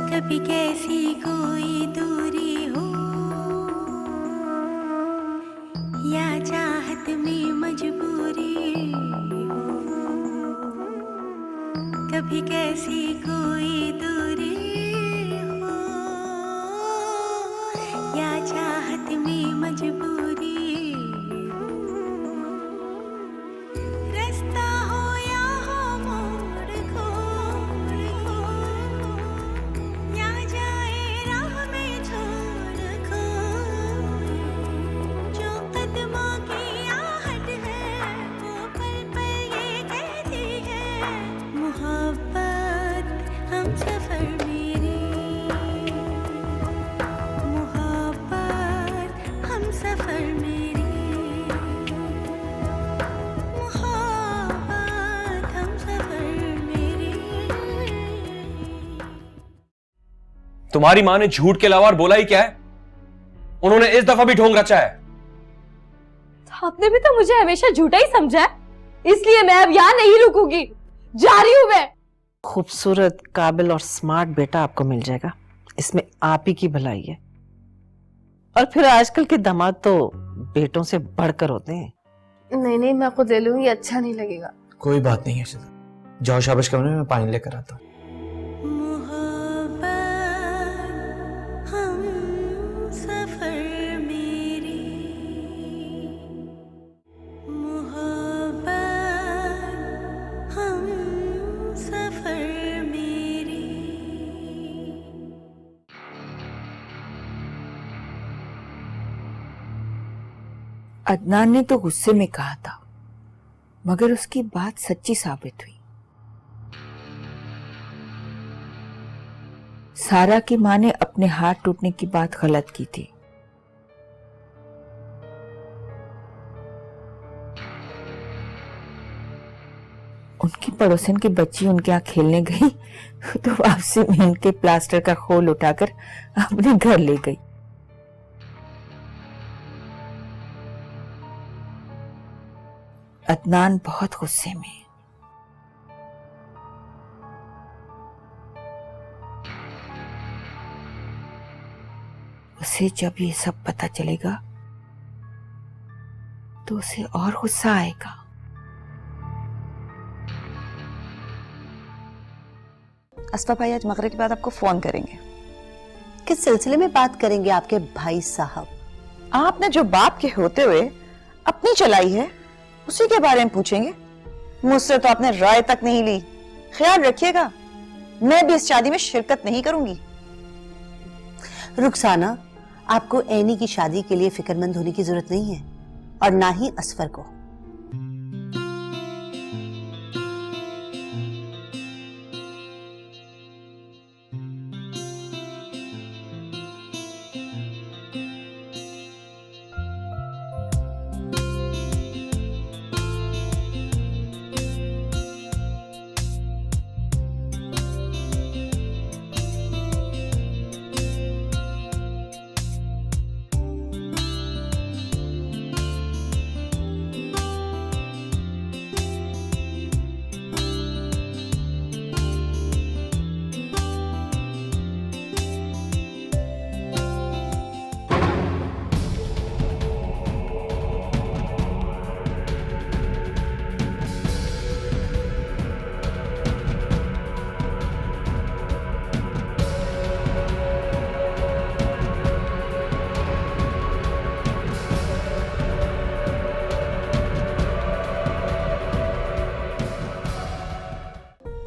कभी कैसी कोई दूरी हो या चाहत में मजबूरी हो, कभी कैसी कोई दूरी हो या चाहत में मजबूरी हो, रास्ता हो या हो मोड़ खोड़ हो, या जाए राह में छोड़ खोए, जो कदमों की आहट है वो पल पल ये कहती है, मोहब्बत हम सफर मेरे, मोहब्बत हम सफर मेरे, मोहब्बत हम सफर मेरे। तुम्हारी माँ ने झूठ के अलावा और बोला ही क्या है? उन्होंने इस दफा भी ढोंग रचा है। आपने भी तो मुझे हमेशा झूठा ही समझा है, इसलिए मैं अब यहाँ नहीं रुकूंगी, जा रही हूँ मैं। खूबसूरत, काबिल और स्मार्ट बेटा आपको मिल जाएगा, इसमें आप ही की भलाई है। और फिर आजकल के दामाद तो बेटों से बढ़कर होते हैं। नहीं नहीं, मैं खुद ले लूंगी, अच्छा नहीं लगेगा। कोई बात नहीं है शिजा, जाओ शाबाश कमरे में, मैं पानी लेकर आता हूँ। मोहब्बत हम सफर मेरे, मोहब्बत हम सफर मेरे। अदनान ने तो गुस्से में कहा था, मगर उसकी बात सच्ची साबित हुई। सारा की मां ने अपने हाथ टूटने की बात गलत की थी। उनकी पड़ोसन की बच्ची उनके यहाँ खेलने गई तो वापसी में उनके प्लास्टर का खोल उठाकर अपने घर ले गई। अदनान बहुत गुस्से में है। उसे जब ये सब पता चलेगा तो उसे और गुस्सा आएगा। अस्फा भाई आज मगरिब के बाद आपको फोन करेंगे। किस सिलसिले में बात करेंगे आपके भाई साहब? आपने जो बाप के होते हुए अपनी चलाई है उसी के बारे में पूछेंगे। मुझसे तो आपने राय तक नहीं ली। ख्याल रखिएगा, मैं भी इस शादी में शिरकत नहीं करूंगी। रुखसाना, आपको ऐनी की शादी के लिए फिक्रमंद होने की जरूरत नहीं है, और ना ही असफर को।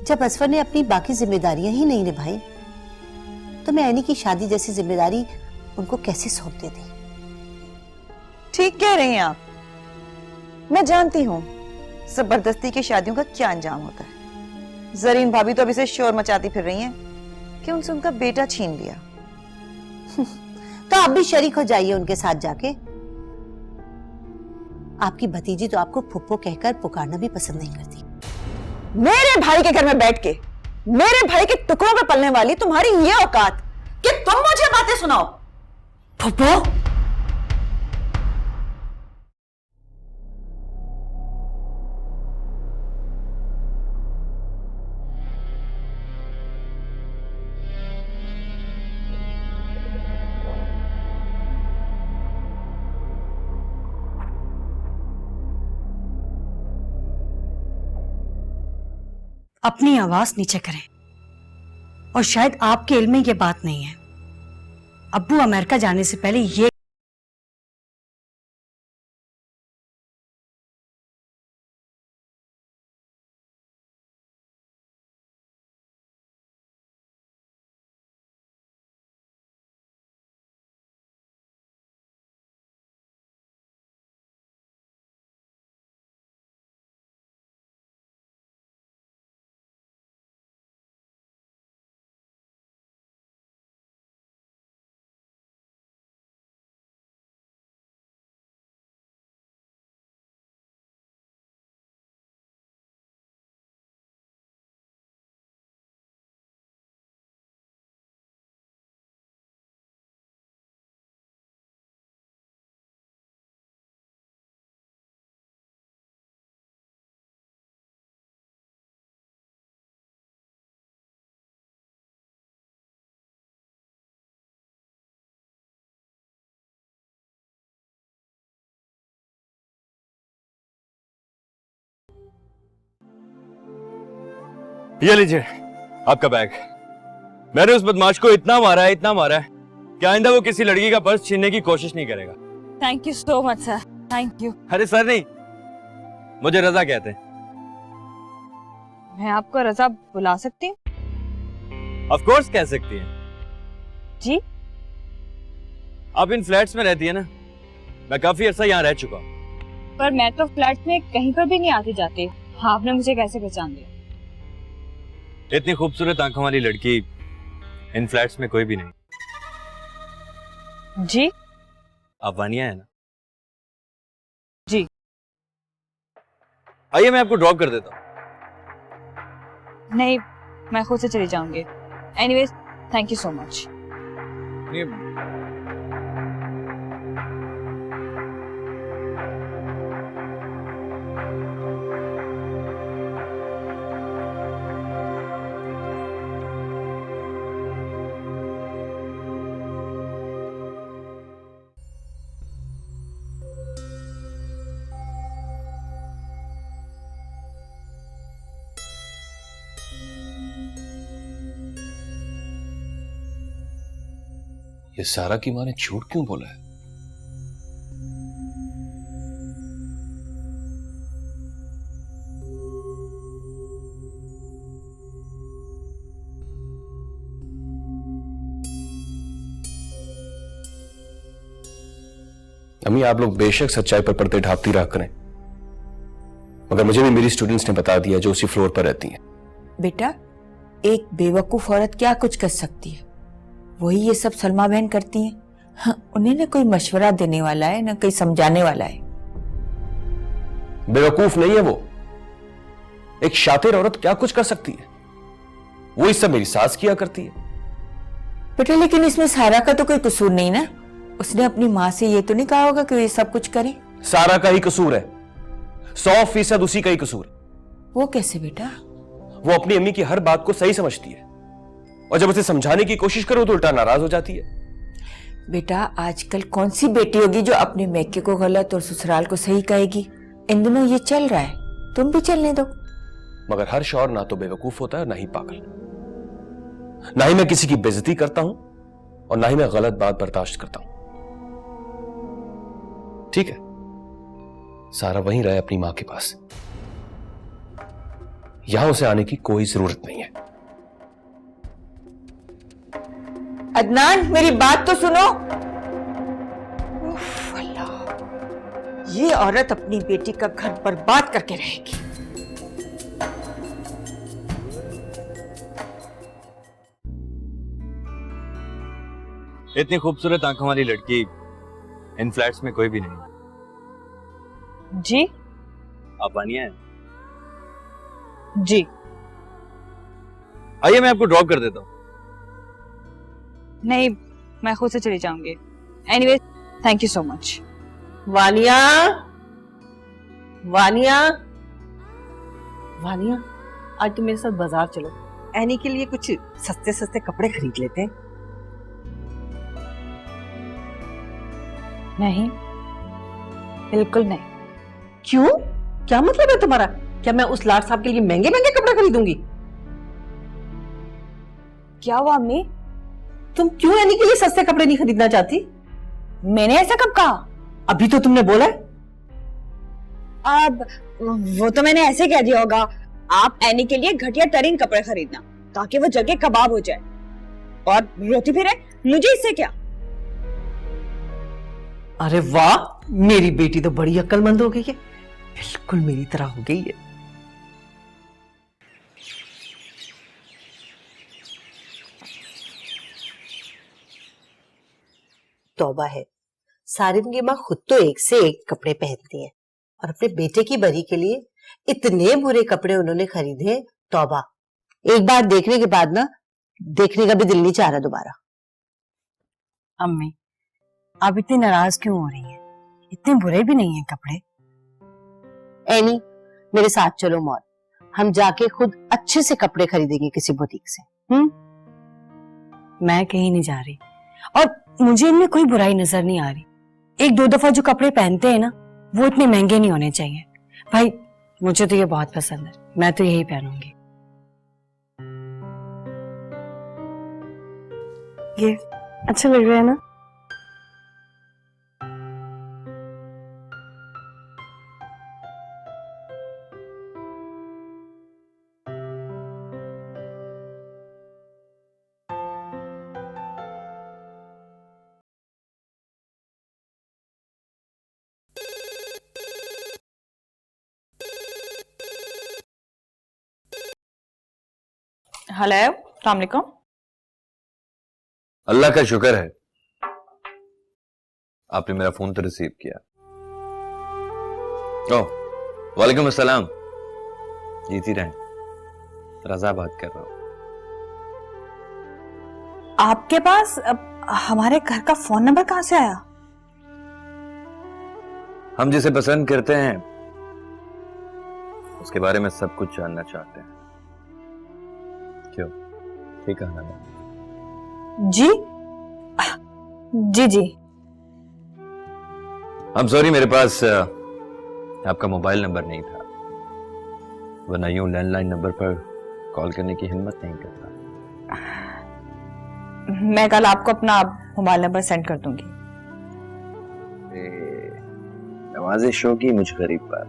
जब असफर ने अपनी बाकी जिम्मेदारियां ही नहीं निभाई तो मैं ऐनी की शादी जैसी जिम्मेदारी उनको कैसे सौंप देती? ठीक कह रही हैं आप। मैं जानती हूँ जबरदस्ती की शादियों का क्या अंजाम होता है। जरीन भाभी तो अभी से शोर मचाती फिर रही हैं कि उनसे उनका बेटा छीन लिया। तो आप भी शरीक हो जाइए उनके साथ जाके। आपकी भतीजी तो आपको फुप्पो कहकर पुकारना भी पसंद नहीं करती। मेरे भाई के घर में बैठ के मेरे भाई के टुकड़ों पे पलने वाली तुम्हारी ये औकात कि तुम मुझे बातें सुनाओ। फुप्पो अपनी आवाज नीचे करें। और शायद आपके इल्म में ये बात नहीं है, अब्बू अमेरिका जाने से पहले ये ये लीजिए आपका बैग। मैंने उस बदमाश को इतना मारा है कि आइंदा वो किसी लड़की का पर्स छीनने की कोशिश नहीं करेगा। Thank you so much sir, thank you. अरे सर नहीं, मुझे रजा कहते हैं। मैं आपको रजा बुला सकती हूँ? ऑफ कोर्स कह सकती हैं। जी? आप इन फ्लैट्स में रहती है ना, मैं काफी अर्सा यहाँ रह चुका हूँ। पर मैं तो फ्लैट में कहीं पर भी नहीं आती जाती, आपने मुझे कैसे पहचान लिया? इतनी खूबसूरत आंखों वाली लड़की इन फ्लैट्स में कोई भी नहीं। जी? आप वानिया है ना? जी। आइए मैं आपको ड्रॉप कर देता हूँ। नहीं, मैं खुद से चली जाऊंगी। Anyways, thank you so much. ये सारा की माँ ने झूठ क्यों बोला है? अम्मी, आप लोग बेशक सच्चाई पर पर्दे ढांकती रहा करें, मगर मुझे भी मेरी स्टूडेंट्स ने बता दिया जो उसी फ्लोर पर रहती हैं। बेटा, एक बेवकूफ औरत क्या कुछ कर सकती है, वही ये सब सलमा बहन करती हैं। हाँ, उन्हें न कोई मशवरा देने वाला है न कोई समझाने वाला है। बेवकूफ नहीं है वो, एक शातिर औरत क्या कुछ कर सकती है, वो इस सब मेरी सास किया करती है। बेटा, लेकिन इसमें सारा का तो कोई कसूर नहीं ना। उसने अपनी माँ से ये तो नहीं कहा होगा कि वो ये सब कुछ करे। सारा का ही कसूर है, 100% उसी का ही कसूर है। वो कैसे बेटा? वो अपनी अम्मी की हर बात को सही समझती है, और जब उसे समझाने की कोशिश करो तो उल्टा नाराज हो जाती है। बेटा, आजकल कौन सी बेटी होगी जो अपने मैके को गलत और ससुराल को सही कहेगी? इन दिनों ये चल रहा है, तुम भी चलने दो। मगर हर शौहर ना तो बेवकूफ होता है और ना ही पागल। ना ही मैं किसी की बेइज्जती करता हूं और ना ही मैं गलत बात बर्दाश्त करता हूं। ठीक है, सारा वहीं रहे अपनी मां के पास, यहां उसे आने की कोई जरूरत नहीं है। अदनान, मेरी बात तो सुनो। उफ, अल्लाह, ये औरत अपनी बेटी का घर बर्बाद करके रहेगी। इतनी खूबसूरत आंखों वाली लड़की इन फ्लैट्स में कोई भी नहीं। जी? आप वानिया है? जी। आइए मैं आपको ड्रॉप कर देता हूँ। नहीं, मैं खुद से चली जाऊंगी। Anyway thank you so much. Vaniya, Vaniya, Vaniya, आज तुम मेरे साथ बाजार चलो। एनी के लिए कुछ सस्ते सस्ते कपड़े खरीद लेते हैं। नहीं, बिल्कुल नहीं। क्यों? क्या मतलब है तुम्हारा? क्या मैं उस लाट साहब के लिए महंगे महंगे कपड़े खरीदूंगी? क्या हुआ अम्मी? तुम क्यों एनी के लिए सस्ते कपड़े नहीं खरीदना चाहती? मैंने ऐसा कब कहा? अभी तो तुमने बोला है। अब वो तो मैंने ऐसे कह दिया होगा, आप एनी के लिए घटिया तरीन कपड़े खरीदना ताकि वो जगह कबाब हो जाए और रोती फिरे, मुझे इससे क्या। अरे वाह, मेरी बेटी तो बड़ी अक्लमंद हो गई है, बिल्कुल मेरी तरह हो गई है। तौबा है, सारिम की माँ खुद तो एक से एक कपड़े पहनती है और अपने बेटे की बरी के लिए इतने बुरे कपड़े उन्होंने खरीदे। तौबा, एक बार देखने के बाद ना देखने का भी दिल नहीं चाह रहा दोबारा। अम्मी, आप इतनी नाराज क्यों हो रही हैं? इतने बुरे भी नहीं हैं कपड़े। एनी, मेरे साथ चलो मॉल, हम जाके खुद अच्छे से कपड़े खरीदेंगे किसी बुटीक से। मैं कहीं नहीं जा रही और मुझे इनमें कोई बुराई नजर नहीं आ रही। एक दो दफा जो कपड़े पहनते हैं ना, वो इतने महंगे नहीं होने चाहिए। भाई, मुझे तो ये बहुत पसंद है, मैं तो यही पहनूंगी। ये अच्छा लग रहा है ना? हेलो, अस्सलाम वालेकुम। अल्लाह का शुक्र है आपने मेरा फोन तो रिसीव किया। ओह, वालेकुम अस्सलाम। जीती रहें, रजा बात कर रहा हूं। आपके पास हमारे घर का फोन नंबर कहां से आया? हम जिसे पसंद करते हैं उसके बारे में सब कुछ जानना चाहते हैं। क्यों, ठीक है ना? जी जी जी। I'm सॉरी, मेरे पास आपका मोबाइल नंबर नहीं था, वरना यूं लैंडलाइन नंबर पर कॉल करने की हिम्मत नहीं करता। मैं कल आपको अपना मोबाइल नंबर सेंड कर दूंगी। नवाजिश होगी मुझ गरीब पर।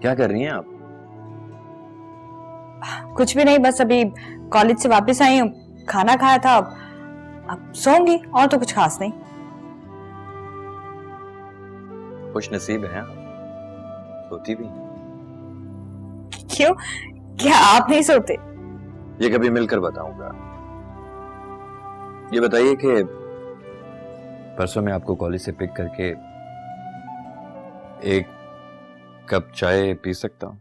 क्या कर रही हैं आप? कुछ भी नहीं, बस अभी कॉलेज से वापस आई हूँ, खाना खाया था, अब सोऊंगी, और तो कुछ खास नहीं। खुश नसीब है आप, सोती भी। क्यों, क्या आप नहीं सोते? ये कभी मिलकर बताऊंगा। ये बताइए कि परसों मैं आपको कॉलेज से पिक करके एक कप चाय पी सकता हूं?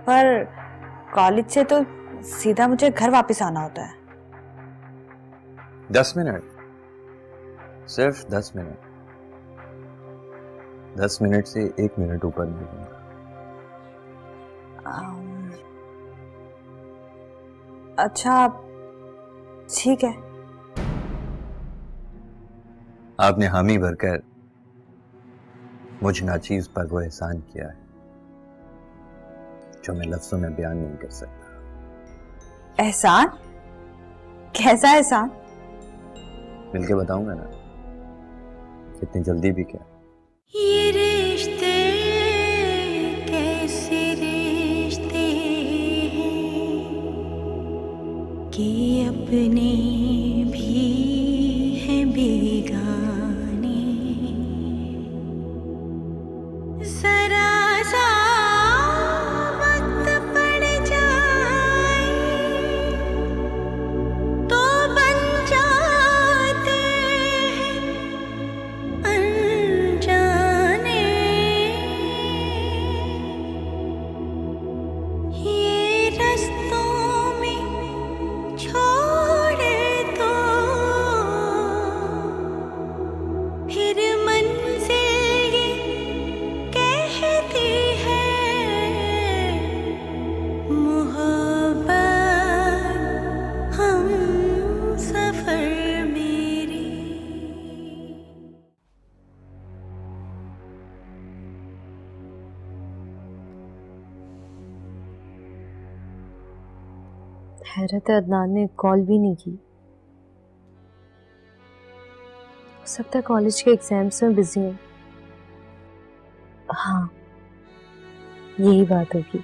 पर कॉलेज से तो सीधा मुझे घर वापस आना होता है। 10 मिनट, सिर्फ 10 मिनट। 10 मिनट से 1 मिनट ऊपर नहीं दूंगा। अच्छा, ठीक है। आपने हामी भरकर मुझ नाचीज पर वो एहसान किया है जो मैं लफ्जों में बयान नहीं कर सकता। एहसान? कैसा एहसान? मिलके बताऊंगा ना, इतनी जल्दी भी क्या। ये रिश्ते कैसे रिश्ते हैं कि अपने भी हैं बेगाने। जरा सा वक्त पड़ जाए तो बन जाते हैं अनजाने। ये रस्तों में छोड़ हैरत है, अदनान ने कॉल भी नहीं की। हो सकता है कॉलेज के एग्जाम्स में बिजी है। हाँ, यही बात होगी,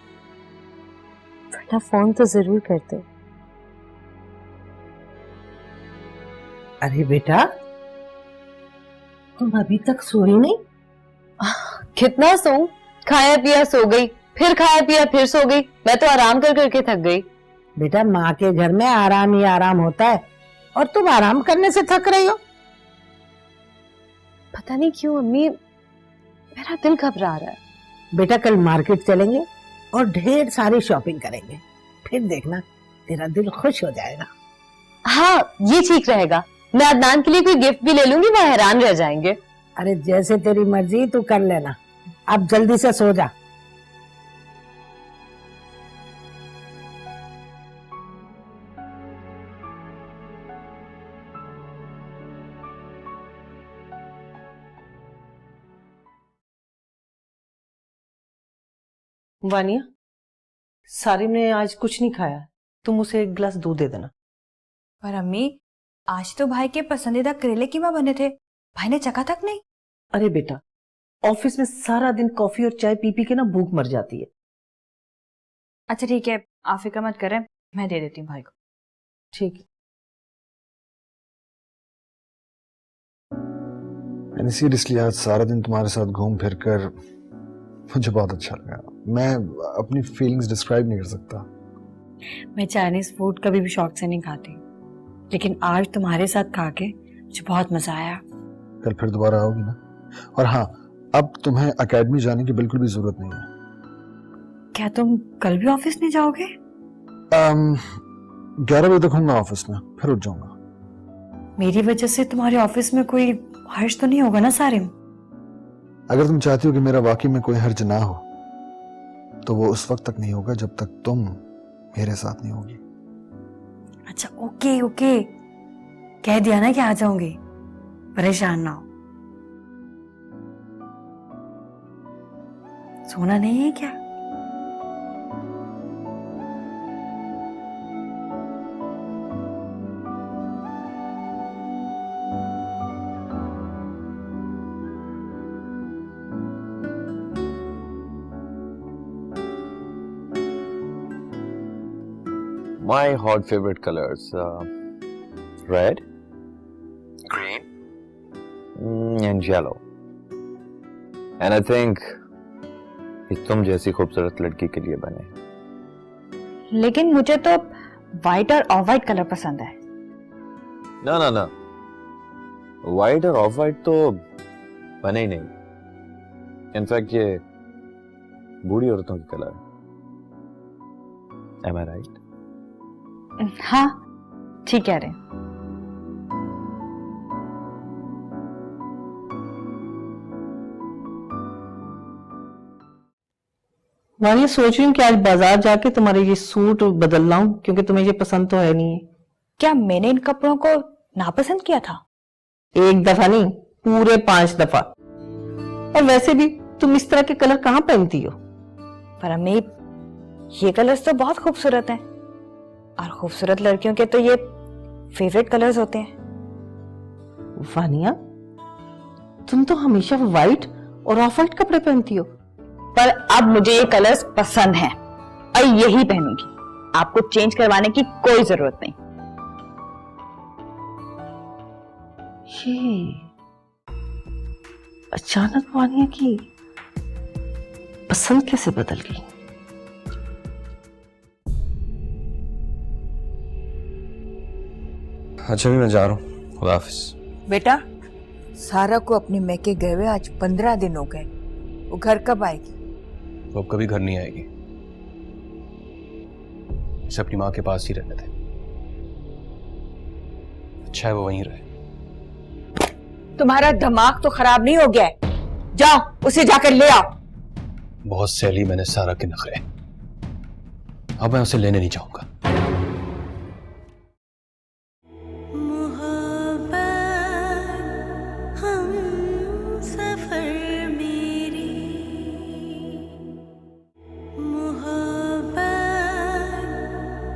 वरना फोन तो जरूर करते। अरे बेटा, तुम अभी तक सोई नहीं? कितना सोऊं? खाया पिया सो गई, फिर खाया पिया फिर सो गई। मैं तो आराम कर करके थक गई। बेटा, माँ के घर में आराम ही आराम होता है और तुम आराम करने से थक रही हो। पता नहीं क्यों अम्मी, मेरा दिल घबरा रहा है। बेटा, कल मार्केट चलेंगे और ढेर सारी शॉपिंग करेंगे, फिर देखना तेरा दिल खुश हो जाएगा। हाँ, ये ठीक रहेगा। मैं अदनान के लिए कोई गिफ्ट भी ले लूंगी, वो हैरान रह जाएंगे। अरे जैसे तेरी मर्जी, तू कर लेना। अब जल्दी से सो जा। वानिया, सारिम ने आज कुछ नहीं खाया, तुम उसे एक गिलास दूध दे देना। पर अम्मी, आज तो भाई के पसंदीदा करेले कीमा बने थे, भाई ने चखा तक नहीं। अरे बेटा, ऑफिस में सारा दिन कॉफी और चाय पी पी के ना भूख मर जाती है। अच्छा ठीक है, आप फिक्र मत करें, मैं दे देती हूँ भाई को। ठीक है। मैंने सीरियसली आज सारा दिन तुम्हारे साथ घूम फिर कर मुझे बहुत अच्छा लगा। मैं अपनी फीलिंग्स डिस्क्राइब नहीं कर सकता। मैं चाइनीज फूड कभी भी शौक से नहीं खाती, लेकिन आज तुम्हारे साथ खा के मुझे बहुत मजा आया। कल फिर दोबारा आओगी ना? और हाँ, अब तुम्हें एकेडमी जाने की बिल्कुल भी जरूरत नहीं है। क्या तुम कल भी ऑफिस नहीं जाओगे? 11 बजे तक हूँगा ऑफिस में, फिर उठ जाऊंगा। मेरी वजह से तुम्हारे ऑफिस में कोई हर्ष तो नहीं होगा ना सारिम? अगर तुम चाहती हो कि मेरा वाकई में कोई हर्ज ना हो, तो वो उस वक्त तक नहीं होगा जब तक तुम मेरे साथ नहीं होगी। अच्छा ओके ओके, कह दिया ना कि आ जाऊंगी, परेशान ना हो। सोना नहीं है क्या? My hot favorite colors, red, green, and yellow. And I think कि तुम जैसी खूबसूरत लड़की के लिए बने। लेकिन मुझे तो व्हाइट और ऑफ व्हाइट कलर पसंद है। ना ना ना, व्हाइट और ऑफ व्हाइट तो बने ही नहीं। इनफैक्ट ये बूढ़ी औरतों की कलर है। Am I right? हाँ, ठीक कह रहे हैं। वानिया, सोच रही हूँ कि आज बाजार जाके तुम्हारे ये सूट बदल लाऊं, क्योंकि तुम्हें ये पसंद तो है नहीं। क्या मैंने इन कपड़ों को नापसंद किया था? एक दफा नहीं, पूरे 5 दफा। और वैसे भी तुम इस तरह के कलर कहाँ पहनती हो? पर अम्मी, ये कलर्स तो बहुत खूबसूरत हैं, और खूबसूरत लड़कियों के तो ये फेवरेट कलर्स होते हैं। वानिया, तुम तो हमेशा व्हाइट और ऑफ व्हाइट कपड़े पहनती हो। पर अब मुझे ये कलर्स पसंद हैं और यही पहनूंगी। आपको चेंज करवाने की कोई जरूरत नहीं। ये अचानक वानिया की पसंद कैसे बदल गई? अच्छा भी मैं जा रहा हूँ, खुदा हाफिज। बेटा, सारा को अपने मैके गए हुए आज 15 दिन हो गए। वो घर कब आएगी? वो अब कभी घर नहीं आएगी। इसे अपनी माँ के पास ही रहने थे। अच्छा है वो वहीं रहे। तुम्हारा दिमाग तो खराब नहीं हो गया है? जाओ उसे जाकर ले आओ। बहुत सैली मैंने सारा के नखरे, अब मैं उसे लेने नहीं जाऊंगा।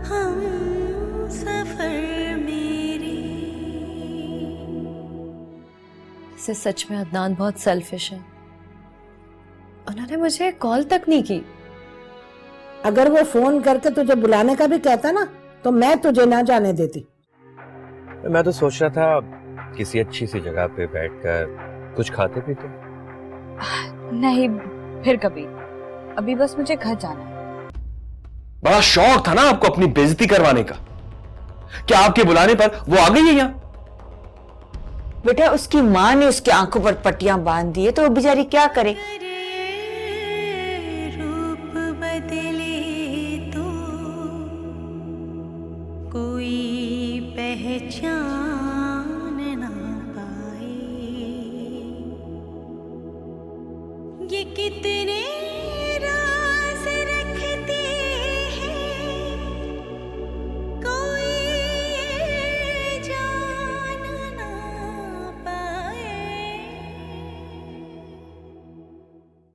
हम वैसे सच में अदनान बहुत सेल्फिश है। उन्होंने मुझे कॉल तक नहीं की। अगर वो फोन करके तुझे बुलाने का भी कहता ना तो मैं तुझे ना जाने देती। मैं तो सोच रहा था किसी अच्छी सी जगह पे बैठकर कुछ खाते पीते। नहीं, फिर कभी। अभी बस मुझे घर जाना है। बड़ा शौक था ना आपको अपनी बेइज्जती करवाने का। क्या आपके बुलाने पर वो आ गई है यहां? बेटा उसकी माँ ने उसकी आंखों पर पट्टियां बांध दी है तो वो बेचारी क्या करे। रूप बदले तो कोई पहचान ना पाए। ये कितने